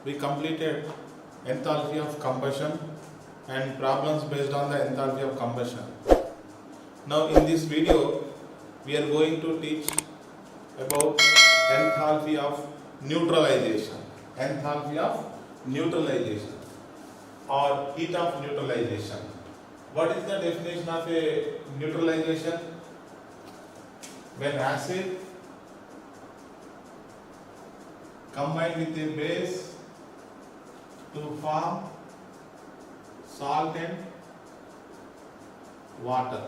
we completed enthalpy of combustion and problems based on the enthalpy of combustion. Now in this video we are going to teach about enthalpy of neutralization. Enthalpy of neutralization or heat of neutralization. What is the definition of a neutralization? When acid combined with a base to form salt and water.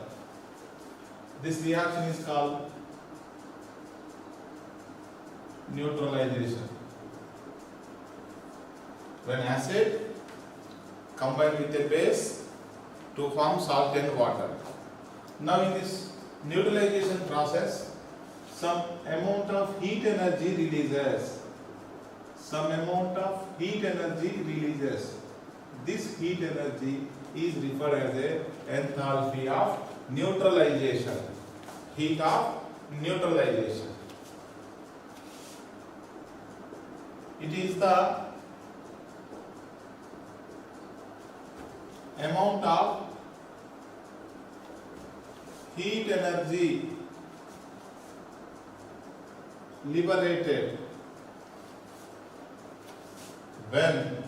This reaction is called neutralization. When acid combined with a base to form salt and water. Now in this neutralization process, some amount of heat energy releases. Some amount of heat energy releases. This heat energy is referred as a enthalpy of neutralization. Heat of neutralization. It is the amount of heat energy liberated when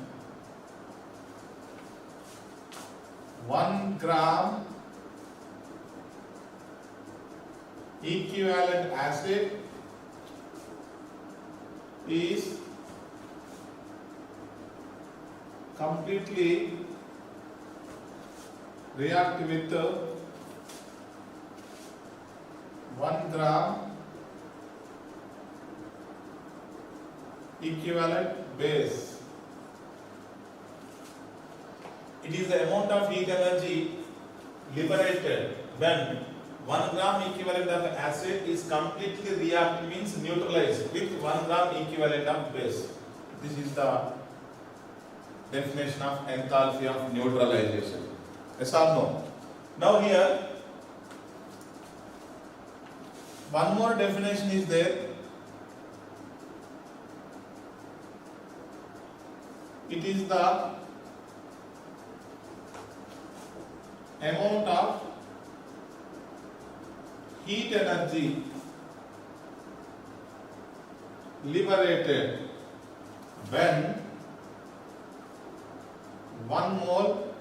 1 gram equivalent acid is completely react with 1 gram equivalent base. It is the amount of heat energy liberated when 1 gram equivalent of acid is completely react, means neutralized with 1 gram equivalent of base. This is the definition of enthalpy of neutralization. Yes or no? Now here one more definition is there. It is the amount of heat energy liberated when 1 mole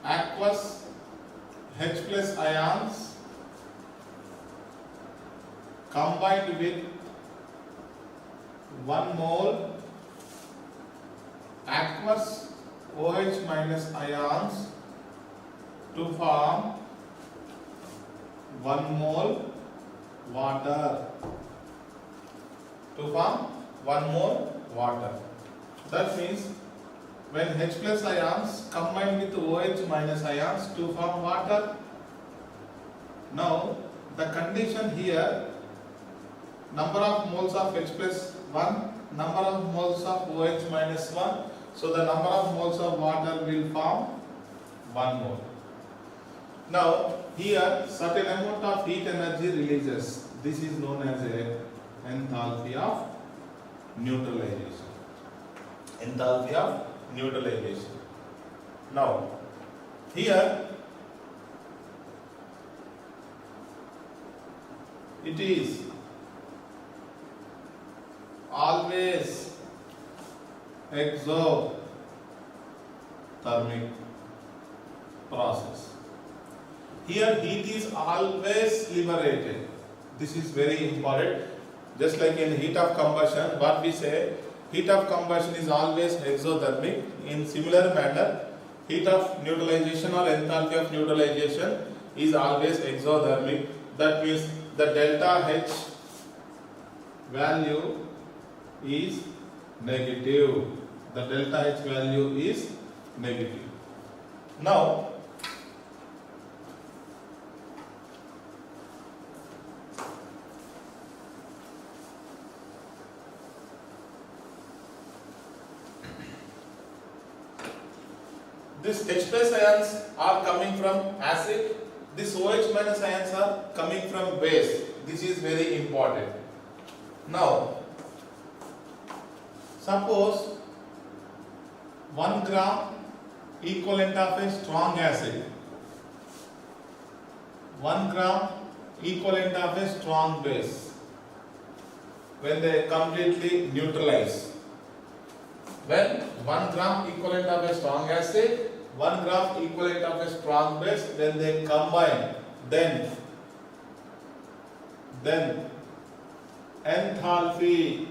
aqueous H plus ions combined with 1 mole aqueous OH minus ions to form 1 mole water. To form 1 mole water. That means when H plus ions combine with OH minus ions to form water. Now the condition here, number of moles of H plus 1, number of moles of OH minus 1. So the number of moles of water will form 1 mole. Now here certain amount of heat energy releases. This is known as a enthalpy of neutralization. Enthalpy of neutralization. Now here it is always exothermic process. Here heat is always liberated. This is very important. Just like in heat of combustion, what we say, heat of combustion is always exothermic. In similar manner, heat of neutralization or enthalpy of neutralization is always exothermic. That means the delta H value is negative. The delta H value is negative. Now this H plus ions are coming from acid, this OH minus ions are coming from base. This is very important. Now Suppose 1 gram equivalent of a strong acid. 1 gram equivalent of a strong base. When they completely neutralize. When 1 gram equivalent of a strong acid, 1 gram equivalent of a strong base, when they combine, then enthalpy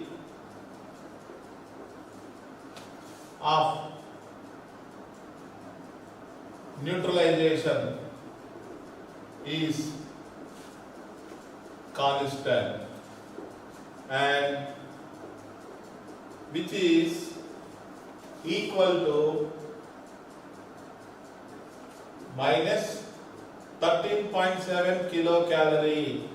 of neutralization is constant, and which is equal to minus 13.7 kilocalorie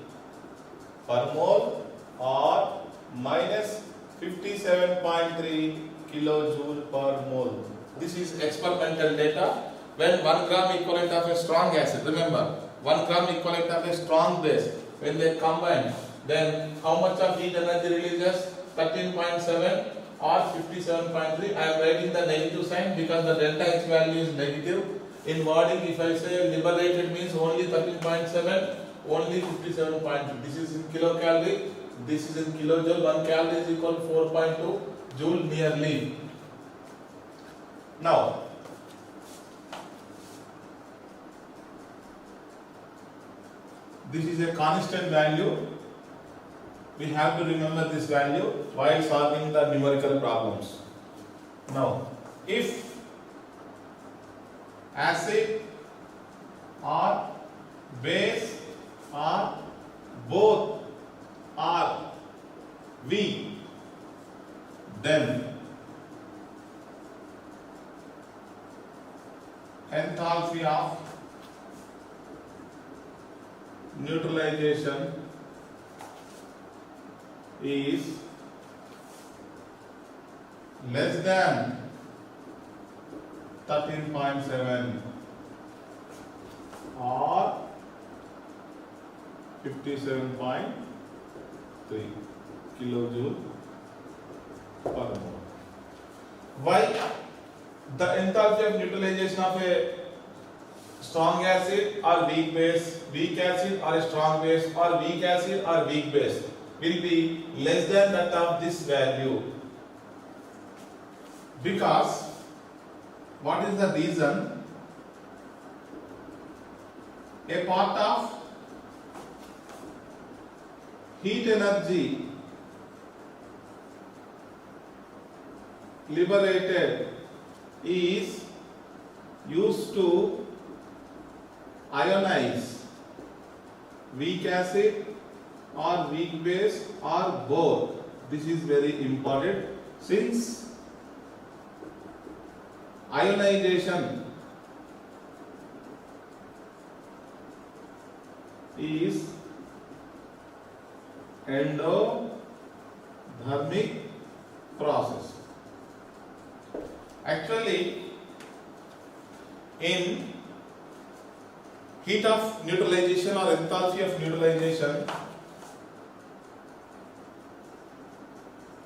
per mole or minus 57.3 kilojoule per mole. This is experimental data. When 1 gram equivalent of a strong acid, remember 1 gram equivalent of a strong base, when they combine, then how much of heat energy releases? 13.7 or 57.3. I am writing the negative sign because the delta H value is negative. In wording, if I say liberated means only 13.7, only 57.3. This is in kilocalorie, this is in kilojoule. 1 calorie is equal to 4.2 joule nearly. Now, this is a constant value. We have to remember this value while solving the numerical problems. Now, if acid or base or both are weak, then enthalpy of neutralization is less than 13.7 or 57.3 kilojoule per mole. Why? The enthalpy of neutralization of a strong acid or weak base, weak acid or a strong base, or weak acid or weak base will be less than that of this value. Because what is the reason? A part of heat energy liberated is used to ionize weak acid or weak base or both. This is very important, since ionization is endothermic process. Actually, in heat of neutralization or enthalpy of neutralization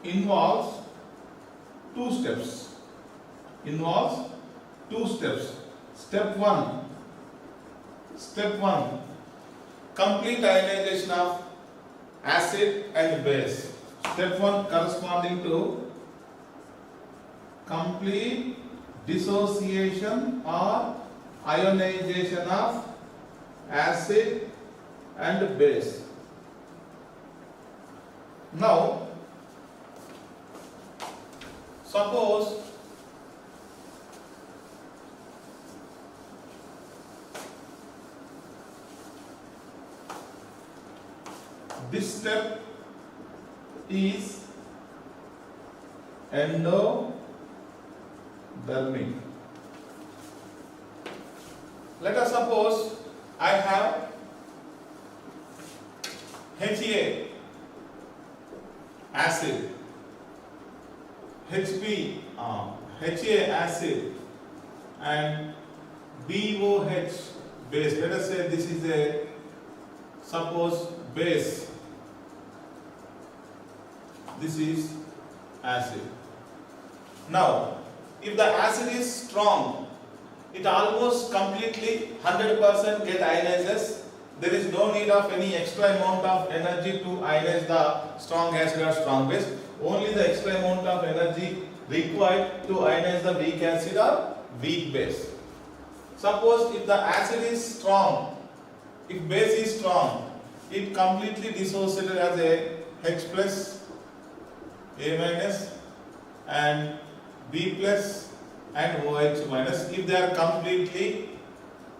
involves two steps. Step one, complete ionization of acid and base. Step 1 corresponding to complete dissociation or ionization of acid and base. Now, suppose this step is endothermic. Let us suppose I have HA acid, HB HA acid and BOH base. Let us say this is a suppose base, this is acid. Now, if the acid is strong, it almost completely 100% get ionizes. There is no need of any extra amount of energy to ionize the strong acid or strong base. Only the extra amount of energy required to ionize the weak acid or weak base. Suppose if the acid is strong, if base is strong, it completely dissociated as a H plus, A minus and B plus and OH minus if they are completely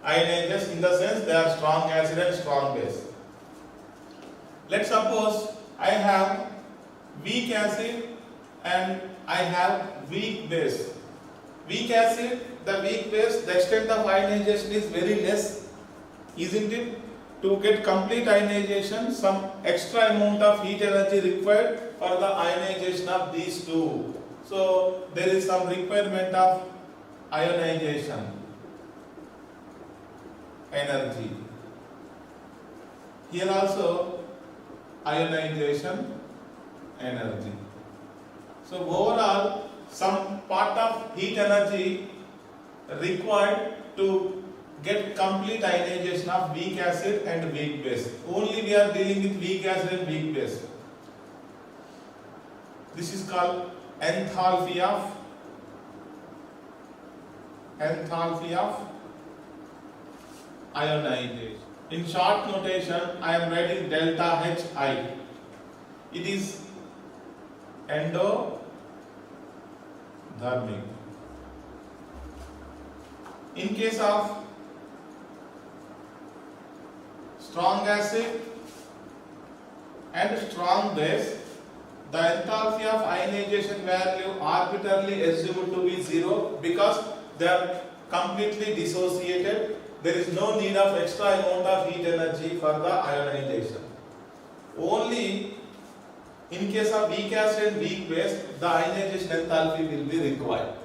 ionizers, in the sense they are strong acid and strong base. Let's suppose I have weak acid and I have weak base. Weak acid, the weak base, the extent of ionization is very less, isn't it? To get complete ionization, some extra amount of heat energy required for the ionization of these two. So there is some requirement of ionization energy. Here also ionization energy. So overall, some part of heat energy required to get complete ionization of weak acid and weak base. Only we are dealing with weak acid and weak base. This is called enthalpy of ionization. In short notation, I am writing delta Hi. It is endothermic. In case of strong acid and strong base, the enthalpy of ionization value arbitrarily assumed to be 0 because they are completely dissociated. There is no need of extra amount of heat energy for the ionization. Only in case of weak acid and weak base, the ionization enthalpy will be required.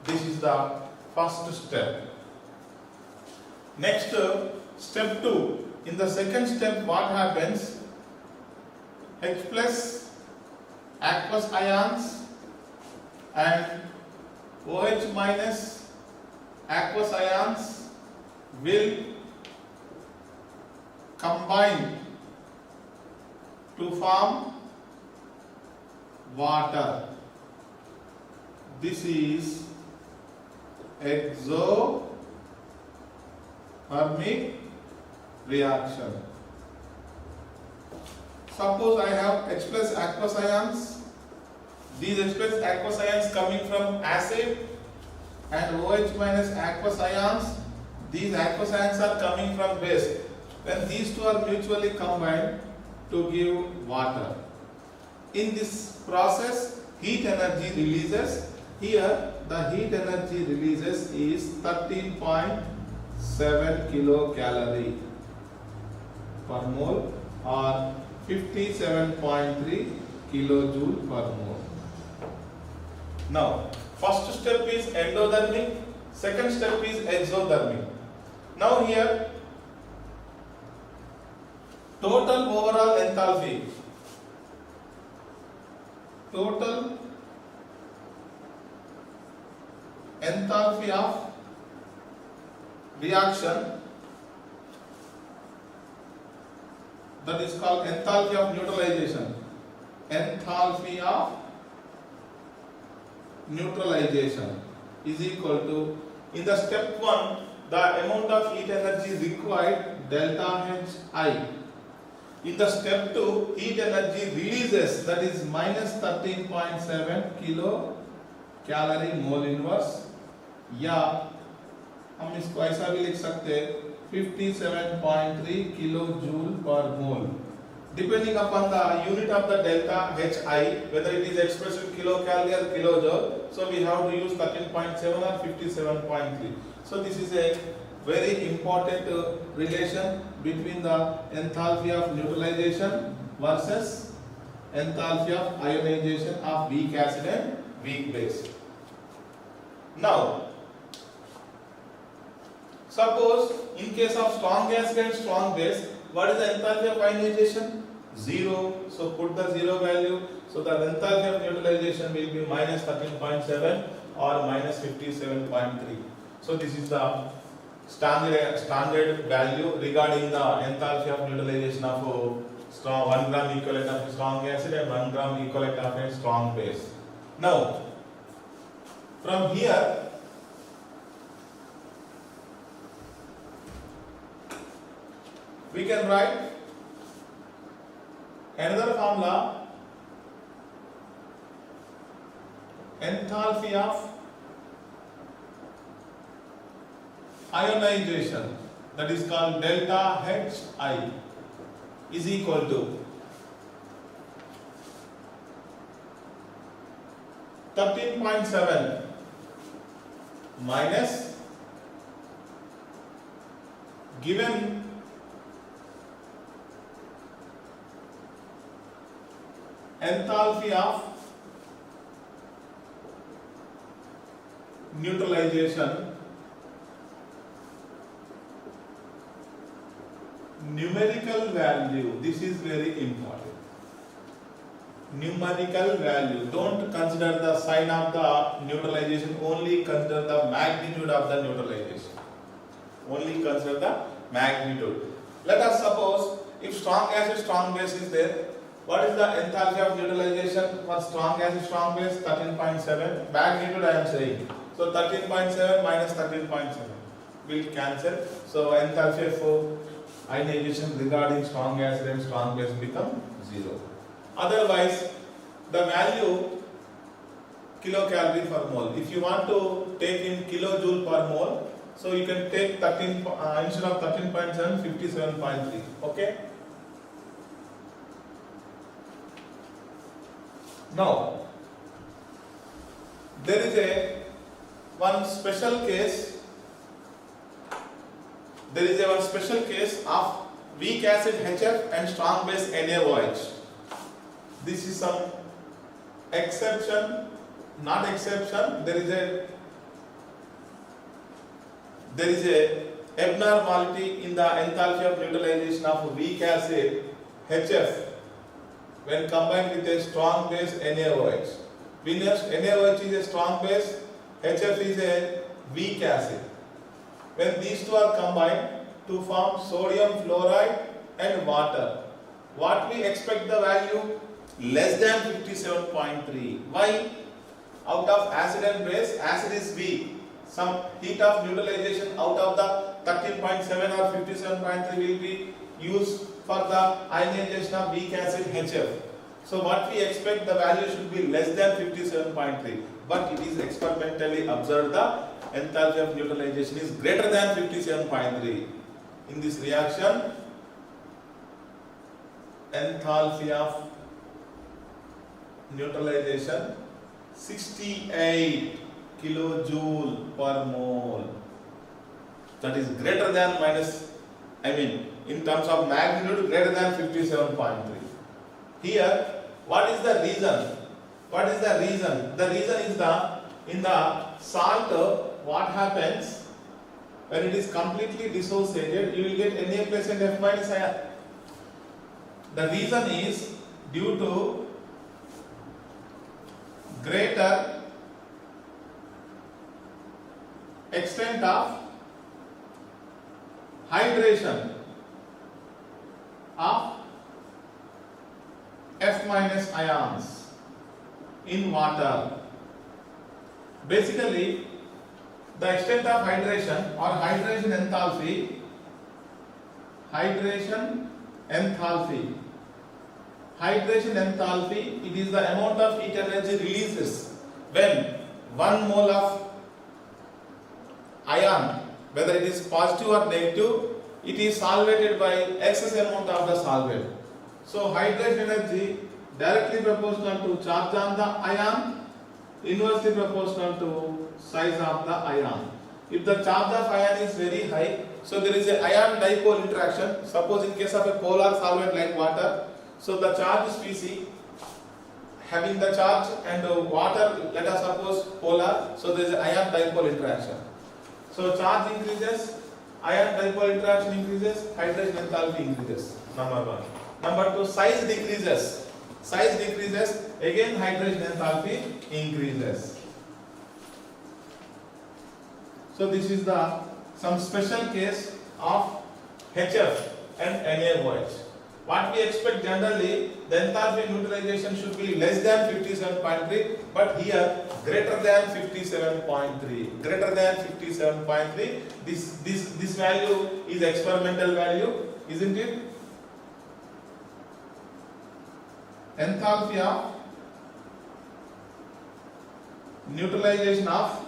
This is the first step. Next, step 2. In the second step, what happens? H plus aqueous ions and OH minus aqueous ions will combine to form water. This is exothermic reaction. Suppose I have H plus aqueous ions. These H plus aqueous ions coming from acid and OH minus aqueous ions. These aqueous ions are coming from base. When these two are mutually combined to give water. In this process, heat energy releases. Here, the heat energy releases is 13.7 kilocalorie per mole or 57.3 kilojoule per mole. Now, first step is endothermic, second step is exothermic. Now here, total overall enthalpy. Total enthalpy of reaction, that is called enthalpy of neutralization. Enthalpy of neutralization is equal to, in the step 1, the amount of heat energy required delta Hi. In the step 2, heat energy releases, that is minus 13.7 kilocalorie mole inverse, या हम इसको ऐसा भी लिख सकते हैं 57.3 kilojoule per mole, depending upon the unit of the delta Hi, whether it is expressed in kilocalorie or kilojoule. So we have to use 13.7 or 57.3. So this is a very important relation between the enthalpy of neutralization versus enthalpy of ionization of weak acid and weak base. Now, suppose in case of strong acid and strong base, what is the enthalpy of ionization? 0. So put the 0 value. So the enthalpy of neutralization will be minus 13.7 or minus 57.3. So this is the standard value regarding the enthalpy of neutralization of 1 gram equivalent of a strong acid and 1 gram equivalent of a strong base. Now, from here, we can write another formula, enthalpy of ionization, that is called delta Hi, is equal to 13.7 minus given enthalpy of neutralization, numerical value. This is very important. Numerical value. Don't consider the sign of the neutralization, only consider the magnitude of the neutralization. Only consider the magnitude. Let us suppose if strong acid, strong base is there. What is the enthalpy of neutralization for strong acid, strong base? 13.7. Magnitude I am saying. So 13.7 minus 13.7 will cancel. So enthalpy for ionization regarding strong acid and strong base become 0. Otherwise, the value kilocalorie per mole. If you want to take in kilojoule per mole, so you can take 13 instead of 13.7, 57.3. Okay. Now, there is one special case of weak acid HF and strong base NaOH. This is some exception, not exception. There is a abnormality in the enthalpy of neutralization of weak acid HF when combined with a strong base NaOH. We know NaOH is a strong base, HF is a weak acid. When these two are combined to form sodium fluoride and water, what we expect the value? Less than 57.3. Why? Out of acid and base, acid is weak. Some heat of neutralization out of the 13.7 or 57.3 will be used for the ionization of weak acid HF. So what we expect, the value should be less than 57.3. But it is experimentally observed the enthalpy of neutralization is greater than 57.3. In this reaction, enthalpy of neutralization 68 kilojoule per mole. That is greater than in terms of magnitude greater than 57.3. Here, what is the reason? What is the reason? The reason is in the salt, what happens when it is completely dissociated, you will get Na plus and F minus ion. The reason is due to greater extent of hydration of F minus ions in water. Basically, the extent of hydration or hydration enthalpy, it is the amount of heat energy releases when 1 mole of ion, whether it is positive or negative, it is solvated by excess amount of the solvent. So hydration energy directly proportional to charge on the ion, inversely proportional to size of the ion. If the charge of ion is very high, so there is a ion dipole interaction. Suppose in case of a polar solvent like water, so the charge species having the charge and water, let us suppose polar, so there is a ion dipole interaction. So charge increases, ion dipole interaction increases, hydration enthalpy increases. Number 1. Number 2, size decreases. Size decreases, again hydration enthalpy increases. So this is the some special case of HF and NaOH. What we expect generally, the enthalpy neutralization should be less than 57.3, but here greater than 57.3. Greater than 57.3. This value is experimental value, isn't it? Enthalpy of neutralization of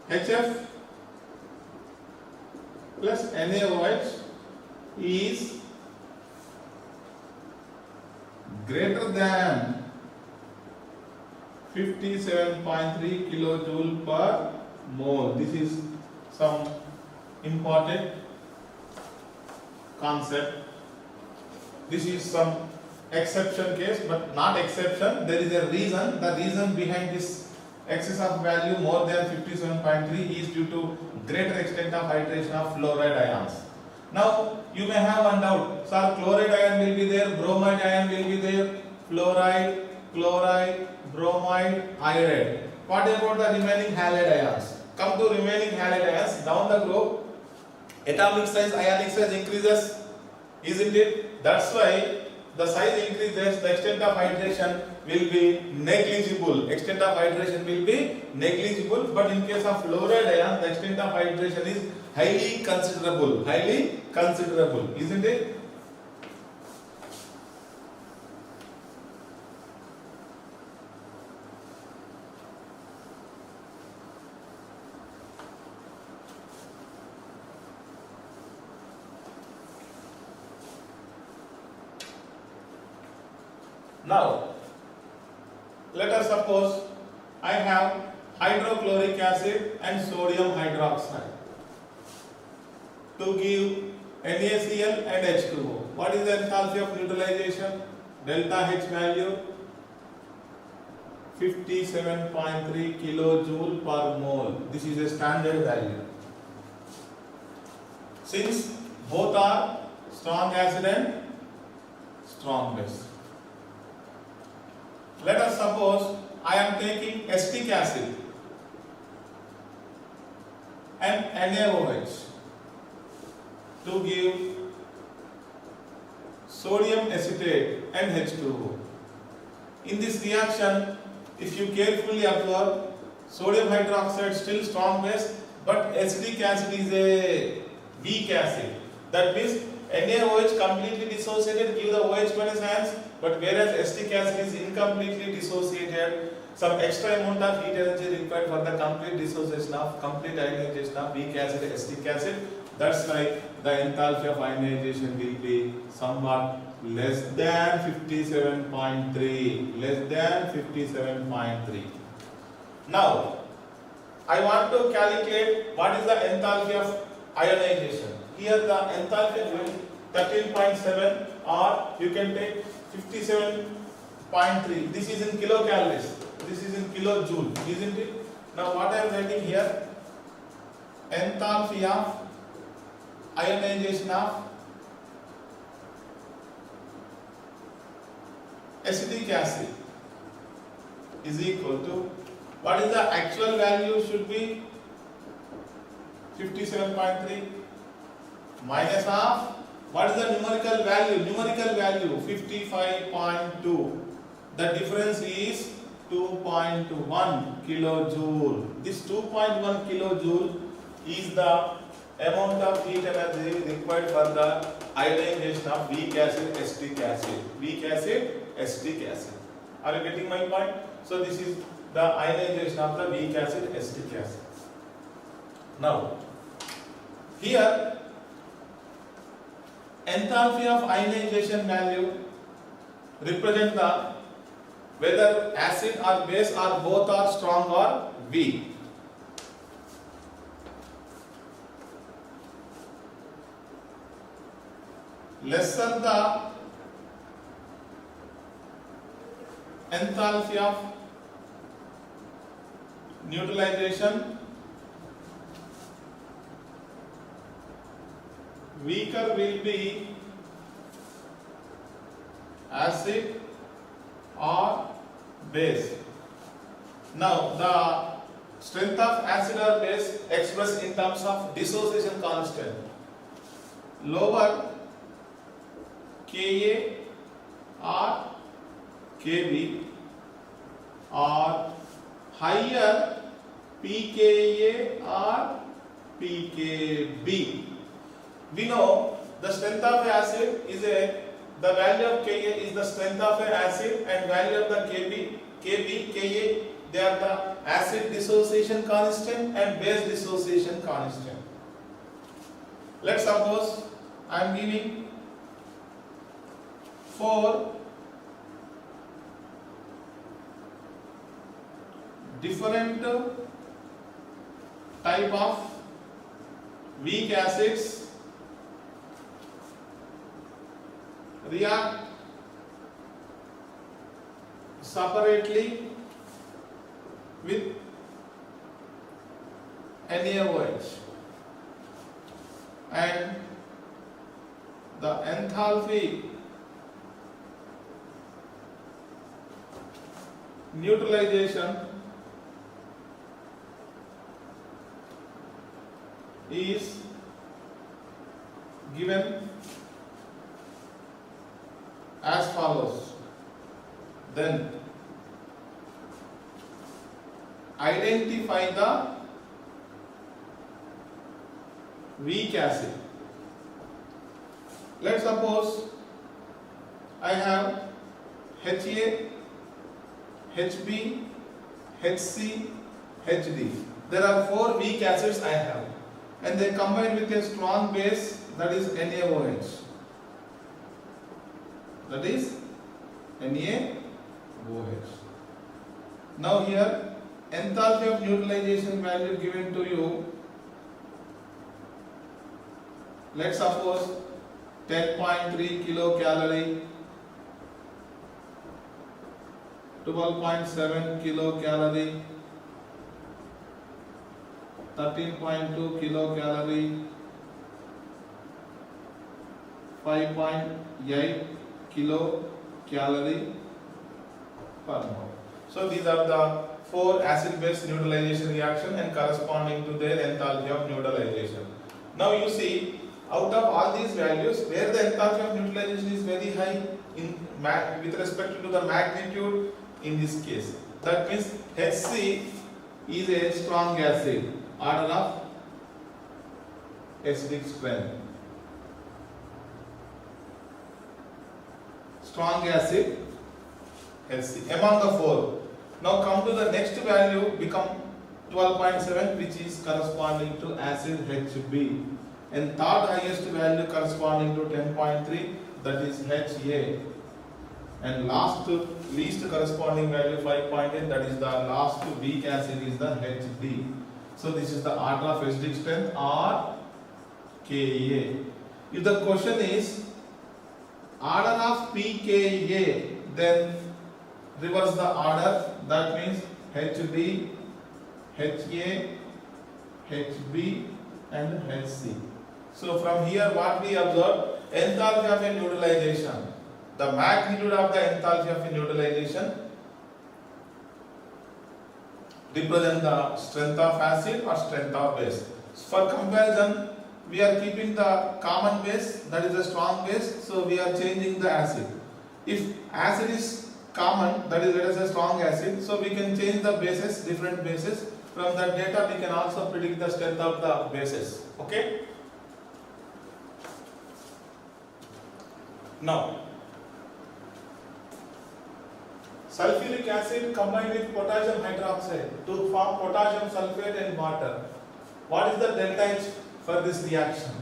HF plus NaOH is greater than 57.3 kilojoule per mole. This is some important concept. This is some exception case, but not exception. There is a reason. The reason behind this excess of value more than 57.3 is due to greater extent of hydration of fluoride ions. Now you may have one doubt, sir, chloride ion will be there, bromide ion will be there, fluoride, chloride, bromide, iodide. What about the remaining halide ions? Come to remaining halide ions, down the group, atomic size, ionic size increases, isn't it? That's why the size increases, the extent of hydration will be negligible. Extent of hydration will be negligible, but in case of fluoride ion, the extent of hydration is highly considerable, isn't it? Now, let us suppose I have hydrochloric acid and sodium hydroxide to give NaCl and H2O. What is the enthalpy of neutralization? Delta H value 57.3 kilojoule per mole. This is a standard value. Since both are strong acid and strong base. Let us suppose I am taking acetic acid and NaOH to give sodium acetate and H2O. In this reaction, if you carefully observe, sodium hydroxide still strong base, but acetic acid is a weak acid. That means NaOH completely dissociated, give the OH minus ions, but whereas acetic acid is incompletely dissociated, some extra amount of heat energy required for the complete dissociation of, complete ionization of weak acid, acetic acid. That's why the enthalpy of ionization will be somewhat less than 57.3. Less than 57.3. Now, I want to calculate what is the enthalpy of ionization. Here the enthalpy will 13.7, or you can take 57.3. This is in kilocalories. This is in kilojoule, isn't it? Now what I am writing here, enthalpy of ionization of acetic acid is equal to, what is the actual value should be 57.3 minus of, what is the numerical value? Numerical value 55.2. The difference is 2.1 kilojoule. This 2.1 kilojoule is the amount of heat energy required for the ionization of weak acid, acetic acid. Weak acid, acetic acid. Are you getting my point? So this is the ionization of the weak acid, acetic acid. Now, here enthalpy of ionization value represent the whether acid or base or both are strong or weak. Lesser the enthalpy of neutralization, weaker will be acid or base. Now the strength of acid or base expressed in terms of dissociation constant. Lower Ka or Kb or higher pKa or pKb. We know the strength of acid is the value of Ka is the strength of an acid, and value of the Kb, Ka, they are the acid dissociation constant and base dissociation constant. Let's suppose I am giving 4 different type of weak acids react separately with NaOH, and the enthalpy neutralization is given as follows. Then identify the weak acid. Let's suppose I have Ha, Hb, Hc, Hd. There are 4 weak acids I have, and they combine with a strong base, that is NaOH. That is NaOH. Now here enthalpy of neutralization value given to you. Let's suppose 10.3 kilocalorie, 12.7 kilocalorie, 13.2 kilocalorie, 5.8 kilocalorie per mole. So these are the 4 acid-base neutralization reaction and corresponding to their enthalpy of neutralization. Now you see, out of all these values, where the enthalpy of neutralization is very high with respect to the magnitude in this case. That means Hc is a strong acid, order of acidic strength. Strong acid Hc among the 4. Now come to the next value, become 12.7, which is corresponding to acid Hb, and third highest value corresponding to 10.3, that is Ha, and least corresponding value 5.8, that is the last weak acid is the Hd. So this is the order of acidic strength or Ka. If the question is order of pKa, then reverse the order, that means Hd, Ha, Hb and Hc. So from here what we observe, enthalpy of a neutralization, the magnitude of the enthalpy of a neutralization represent the strength of acid or strength of base. For comparison, we are keeping the common base, that is a strong base, so we are changing the acid. If acid is common, that is let us say strong acid, so we can change the bases, different bases. From that data we can also predict the strength of the bases. Okay? Now, sulfuric acid combined with potassium hydroxide to form potassium sulfate and water. What is the delta H for this reaction?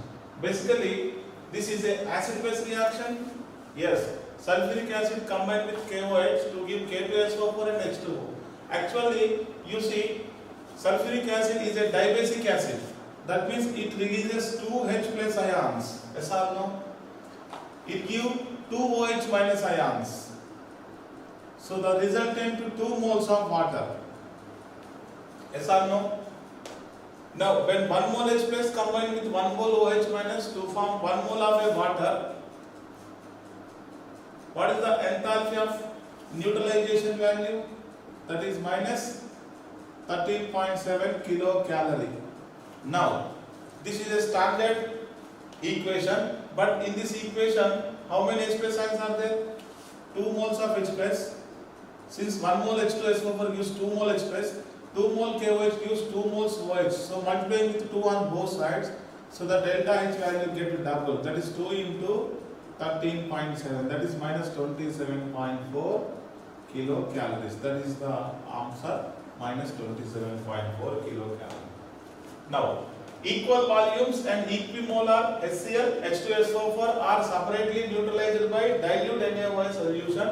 Basically, this is an acid-base reaction. Yes, sulfuric acid combined with KOH to give K2SO4 and H2O. Actually, you see, sulfuric acid is a dibasic acid. That means it releases 2 H plus ions. Yes or no? It gives 2 OH minus ions. So the resultant to 2 moles of water. Yes or no? Now when 1 mole H plus combined with 1 mole OH minus to form 1 mole of a water, what is the enthalpy of neutralization value, that is minus 13.7 kilocalorie. Now, this is a standard equation, but in this equation, how many H plus ions are there? 2 moles of H plus. Since 1 mole H2SO4 gives 2 mole H plus, 2 mole KOH gives 2 moles OH. So multiplying with 2 on both sides, so the delta H value get double. That is 2 into 13.7. That is minus 27.4 kilocalories. That is the answer, minus 27.4 kilocalories. Now, equal volumes and equimolar HCl, H2SO4 are separately neutralized by dilute NaOH solution.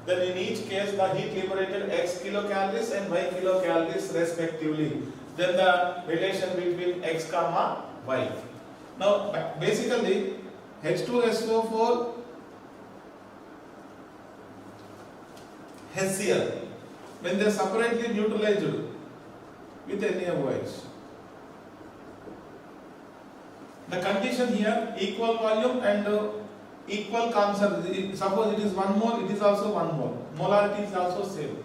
Then in each case the heat liberated X kilocalories and Y kilocalories respectively. Then the relation between X comma Y. Now basically H2SO4 HCl, when they are separately neutralized with NaOH, the condition here, equal volume and equal concentration. Suppose it is 1 mole, it is also 1 mole. Molarity is also same.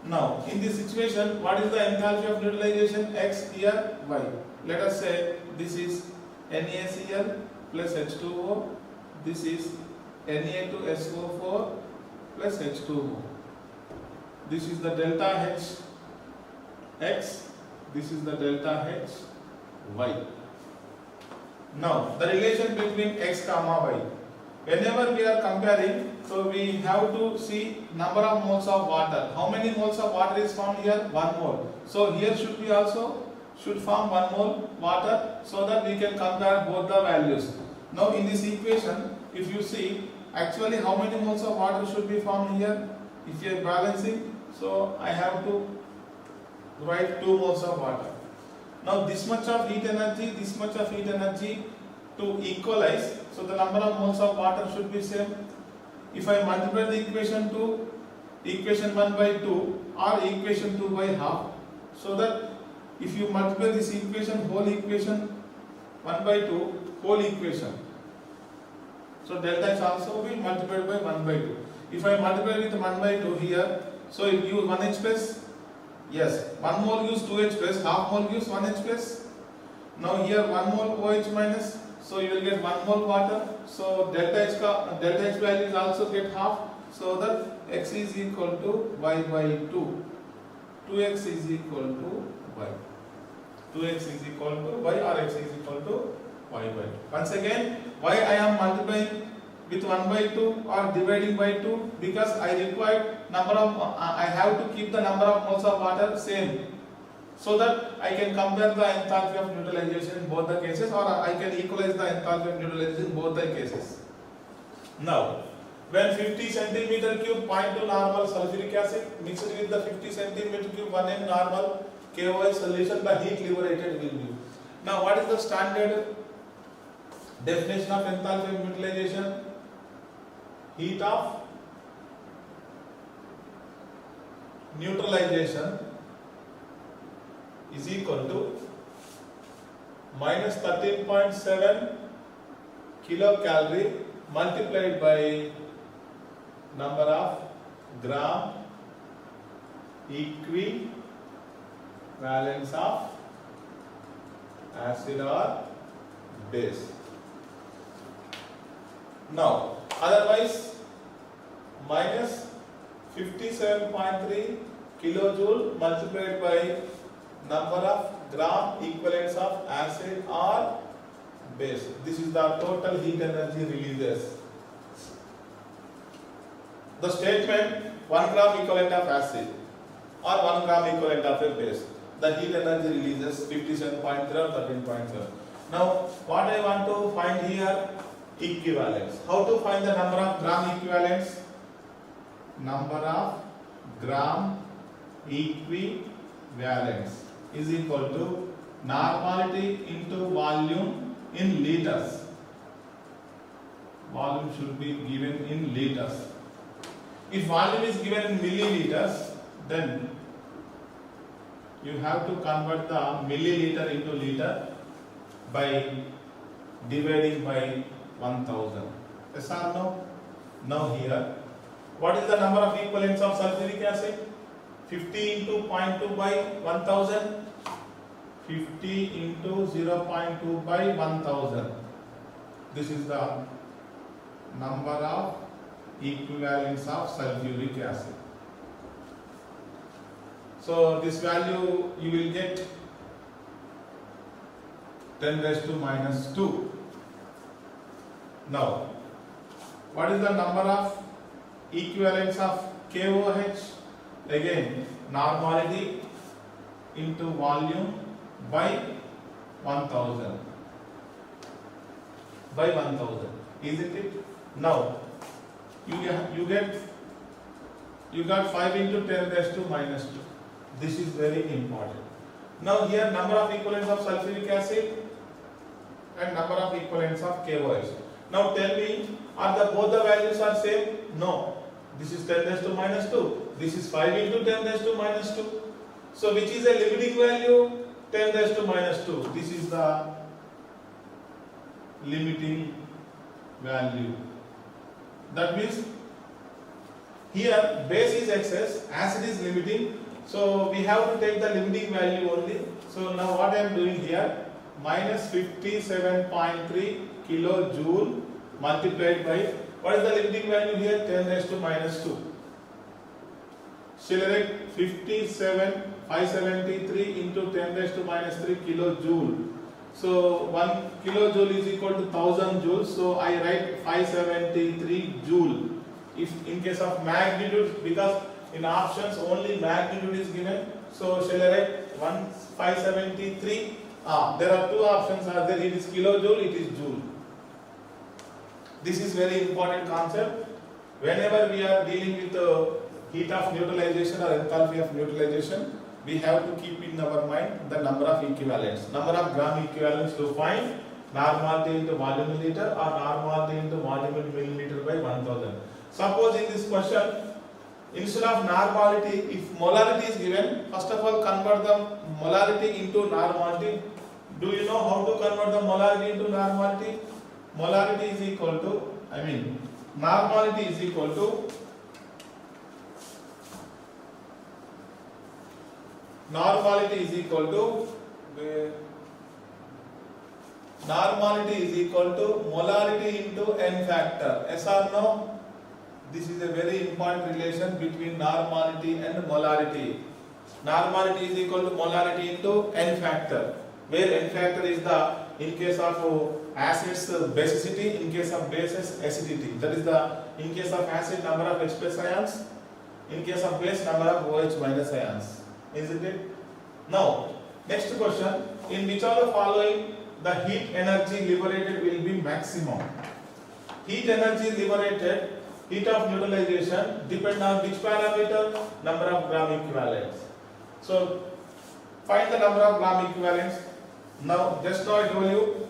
Now, in this situation, what is the enthalpy of neutralization? X here, Y. Let us say this is NaCl plus H2O. This is Na2SO4 plus H2O. This is the delta H X. This is the delta H Y. Now, the relation between X comma Y. Whenever we are comparing, so we have to see number of moles of water. How many moles of water is formed here? 1 mole. So here should be also form 1 mole water, so that we can compare both the values. Now in this equation, if you see, actually how many moles of water should be formed here? If you are balancing, so I have to write 2 moles of water. Now this much of heat energy, this much of heat energy to equalize, so the number of moles of water should be same. If I multiply the equation 2, equation 1 by 2 or equation 2 by half, so that if you multiply this equation, whole equation 1 by 2, whole equation, so delta is also be multiplied by 1 by 2. If I multiply with 1 by 2 here, so it gives 1 H plus. Yes, 1 mole gives 2 H plus, half mole gives 1 H plus. Now here 1 mole OH minus, so you will get 1 mole water. So delta H value is also get half, so that X is equal to Y by 2. 2X is equal to Y. 2X is equal to Y, or X is equal to Y by 2. Once again, why I am multiplying with 1 by 2 or dividing by 2? Because I require number of, I have to keep the number of moles of water same, so that I can compare the enthalpy of neutralization in both the cases, or I can equalize the enthalpy of neutralization in both the cases. Now, when 50 centimeter cube 0.2 normal sulfuric acid mixed with the 50 centimeter cube 1 normal KOH solution, the heat liberated will be. Now, what is the standard definition of enthalpy of neutralization? Heat of neutralization is equal to minus 13.7 kilocalorie multiplied by number of gram equivalence of acid or base. Now, otherwise, minus 57.3 kilojoule multiplied by number of gram equivalents of acid or base. This is the total heat energy releases. The statement 1 gram equivalent of acid or 1 gram equivalent of a base, the heat energy releases 57.3 or 13.7. Now, what I want to find here? Equivalence. How to find the number of gram equivalents? Number of gram equivalents is equal to normality into volume in liters. Volume should be given in liters. If volume is given in milliliters, then you have to convert the milliliter into liter by dividing by 1000. Yes or no? Now here What is the number of equivalents of sulfuric acid? 50 into 0.2 by 1000. 50 into 0.2 by 1000. This is the number of equivalents of sulfuric acid. So this value you will get 10 raised to minus 2. Now, what is the number of equivalents of KOH? Again, normality into volume by 1000. By 1000, isn't it? Now, you got 5 into 10 raised to minus 2. This is very important. Now here number of equivalents of sulfuric acid and number of equivalents of KOH. Now tell me, both the values are same? No. This is 10 raised to minus 2. This is 5 into 10 raised to minus 2. So which is a limiting value? 10 raised to minus 2. This is the limiting value. That means here base is excess, acid is limiting. So we have to take the limiting value only. So now what I am doing here, minus 57.3 kilojoule multiplied by, what is the limiting value here? 10 raised to minus 2. Select 573 into 10 raised to minus 3 kilojoule. So 1 kilojoule is equal to 1000 joules. So I write 573 joule. If in case of magnitude, because in options only magnitude is given, so shall I write 573? There are two options are there. It is kilojoule, it is joule. This is very important concept. Whenever we are dealing with heat of neutralization or enthalpy of neutralization, we have to keep in our mind the number of equivalents, number of gram equivalents to find normality into volume in liter or normality into volume in milliliter by 1000. Suppose in this question, instead of normality, if molarity is given, first of all convert the molarity into normality. Do you know how to convert the molarity into normality? Molarity is equal to, normality is equal to normality is equal to molarity into n factor. Yes or no? This is a very important relation between normality and molarity. Normality is equal to molarity into n factor, where n factor is the, in case of acids, basicity, in case of bases, acidity. That is the, in case of acid, number of H plus ions, in case of base, number of OH minus ions. Isn't it? Now, next question, in which of the following the heat energy liberated will be maximum? Heat energy liberated, heat of neutralization, depend on which parameter? Number of gram equivalents. So find the number of gram equivalents. Now just now I told you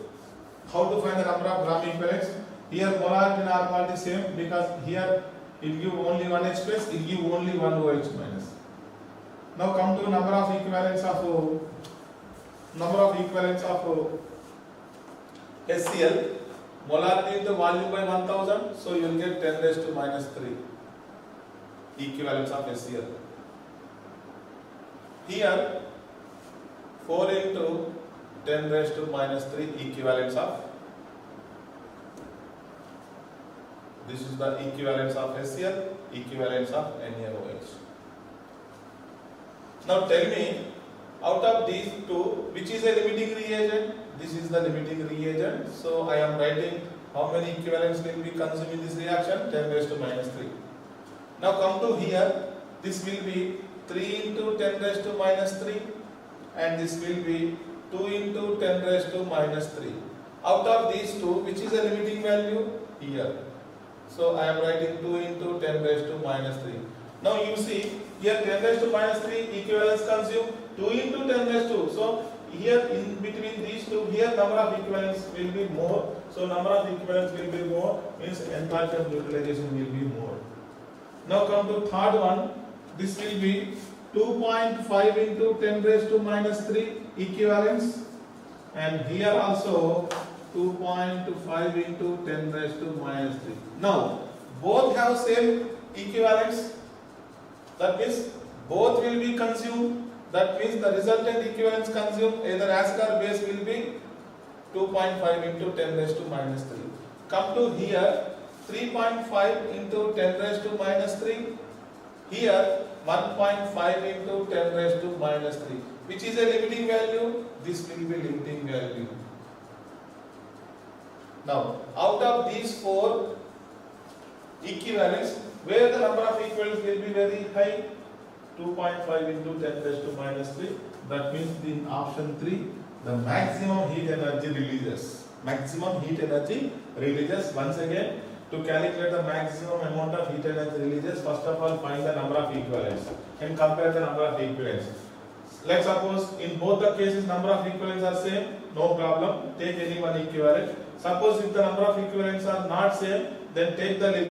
how to find the number of gram equivalents. Here molarity and normality same, because here it give only one H plus, it give only one OH minus. Now come to number of equivalents of HCl. Molarity into volume by 1000, so you will get 10 raised to minus 3 equivalents of HCl. Here 4 into 10 raised to minus 3 equivalents of, this is the equivalents of HCl, equivalents of NaOH. Now tell me, out of these two, which is a limiting reagent? This is the limiting reagent. So I am writing how many equivalents will be consumed in this reaction? 10 raised to minus 3. Now come to here, this will be 3 into 10 raised to minus 3, and this will be 2 into 10 raised to minus 3. Out of these two, which is a limiting value? Here. So I am writing 2 into 10 raised to minus 3. Now you see, here 10 raised to minus 3 equivalents consumed, 2 into 10 raised to. So here in between these two, here number of equivalents will be more. So number of equivalents will be more, means enthalpy of neutralization will be more. Now come to third one. This will be 2.5 into 10 raised to minus 3 equivalents, and here also 2.5 into 10 raised to minus 3. Now both have same equivalents. That means both will be consumed. That means the resultant equivalents consumed either acid or base will be 2.5 into 10 raised to minus 3. Come to here, 3.5 into 10 raised to minus 3. Here 1.5 into 10 raised to minus 3. Which is a limiting value? This will be limiting value. Now, out of these four equivalents, where the number of equivalents will be very high? 2.5 into 10 raised to minus 3. That means in option 3, the maximum heat energy releases. Maximum heat energy releases. Once again, to calculate the maximum amount of heat energy releases, first of all find the number of equivalents and compare the number of equivalents. Let's suppose in both the cases number of equivalents are same, no problem, take any one equivalent. Suppose if the number of equivalents are not same, then take the